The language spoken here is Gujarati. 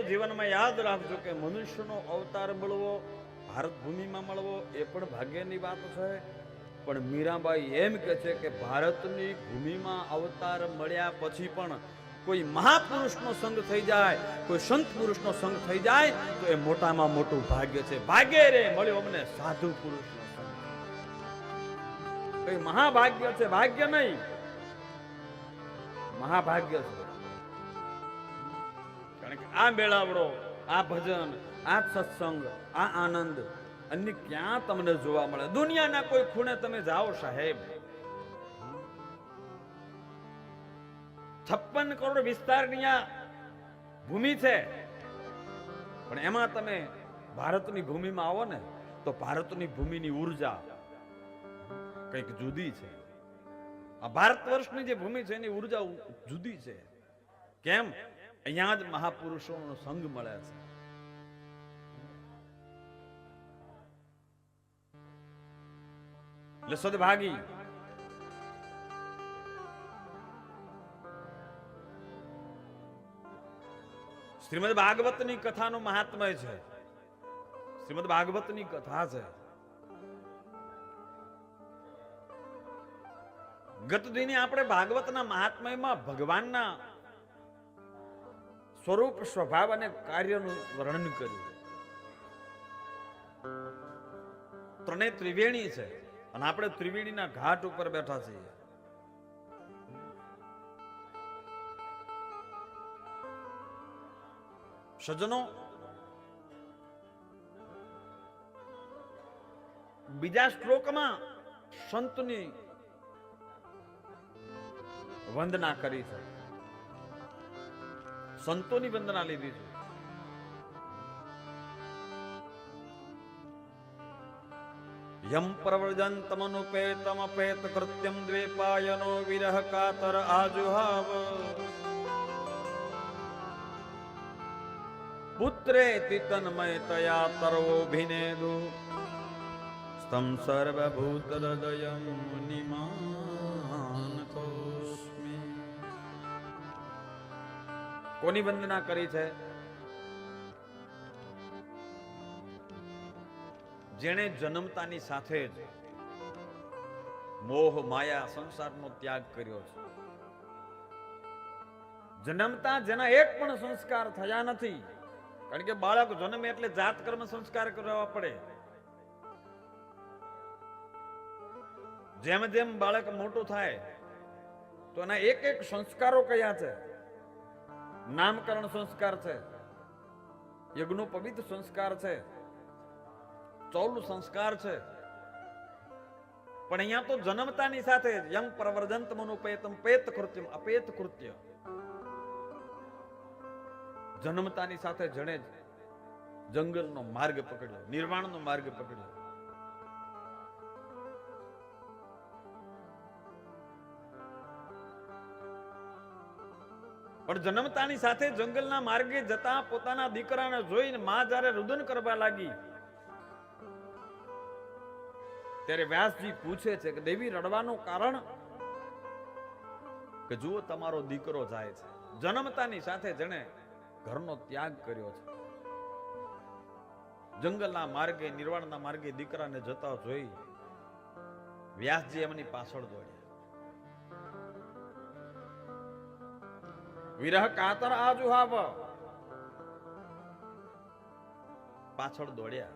જીવનમાં યાદ રાખજો કે મનુષ્યનો અવતાર મળવો, ભારત ભૂમિમાં મળવો એ પણ ભાગ્યની વાત છે. પણ મીરાબાઈ એમ કે છે કે ભારતની ભૂમિમાં અવતાર મળ્યા પછી પણ કોઈ મહાપુરુષનો સંગ થઈ જાય, કોઈ સંત પુરુષનો સંગ થઈ જાય તો એ મોટામાં મોટું ભાગ્ય છે. ભાગ્ય રે મળ્યો અમને સાધુ પુરુષનો સંગ. કઈ મહાભાગ્ય છે, ભાગ્ય નહીં, મહાભાગ્ય છે. કારણ કે આ મેળાવડો, આ ભજન, આ સત્સંગ, આ આનંદ અન્ય ક્યાં તમને જોવા મળે? દુનિયાના કોઈ ખૂણે તમે જાઓ સાહેબ, 56 કરોડ વિસ્તારની આ ભૂમિ છે, પણ એમાં તમે ભારતની ભૂમિમાં આવો ને તો ભારતની ભૂમિની ઉર્જા કંઈક જુદી છે. આ ભારત વર્ષની જે ભૂમિ છે એની ઉર્જા જુદી છે. કેમ? અહીંયા જ મહાપુરુષોનો સંગ મળે છે. એટલે સદભાગી શ્રીમદ ભાગવતની કથાનું મહાત્મય છે. શ્રીમદ ભાગવતની કથા છે. ગત દિને આપણે ભાગવતના મહાત્મયમાં ભગવાનના સ્વરૂપ, સ્વભાવ અને કાર્યનું વર્ણન કર્યું. ત્રણેય ત્રિવેણી છે અને આપણે ત્રિવેણીના ઘાટ ઉપર બેઠા છીએ. સજ્જનો, બીજા શ્લોકમાં સંતની વંદના કરી છે, સંતોની વંદના લીધી છે. યમ પ્રવ્રજંતમનુપેતમ પેત કૃત્યમ દ્વેપાયનો વિરહ કાતર આજુહાવ પુત્રેતિ તન્મયતયા તર્વોભિનેદુ સ્તમ સર્વભૂત હૃદયમ નિમાનતોસ્મિ. કોની વંદના કરી છે? જેણે જન્મતાની સાથે જ મોહ, માયા, સંસારનો ત્યાગ કર્યો છે. જન્મતા જેના એક પણ સંસ્કાર થયા નથી. કારણ કે બાળક જન્મે એટલે જાત કર્મ સંસ્કાર કરવા પડે. જેમ જેમ બાળક મોટું થાય તો એના એક એક સંસ્કારો કયા છે? નામકરણ સંસ્કાર છે, યજ્ઞોપવિત સંસ્કાર છે, 14 સંસ્કાર છે. પણ અહીંયા તો જન્મતાની સાથે જ યમ પ્રવ્રજંતમ અનુપેતમ પેત કૃત્યમ અપેત કૃત્ય. જન્મતાની સાથે જણે જંગલનો માર્ગ પકડ્યો, નિર્વાણનો માર્ગ પકડ્યો. પણ જન્મતાની સાથે જંગલના માર્ગે જતા પોતાના દીકરાને જોઈને માં જ્યારે રુદન કરવા લાગી ત્યારે વ્યાસજી પૂછે છે કે દેવી રડવાનું કારણ? કે જુઓ તમારો દીકરો જાય છે. જન્મતાની સાથે જણે ઘરનો ત્યાગ કર્યો છે. જંગલના માર્ગે, નિર્વાણના માર્ગે દીકરાને જતા જોઈ વ્યાસજી એમની પાછળ દોડ્યા. વિરહ કાતર આજુહાવ પાછળ દોડ્યા.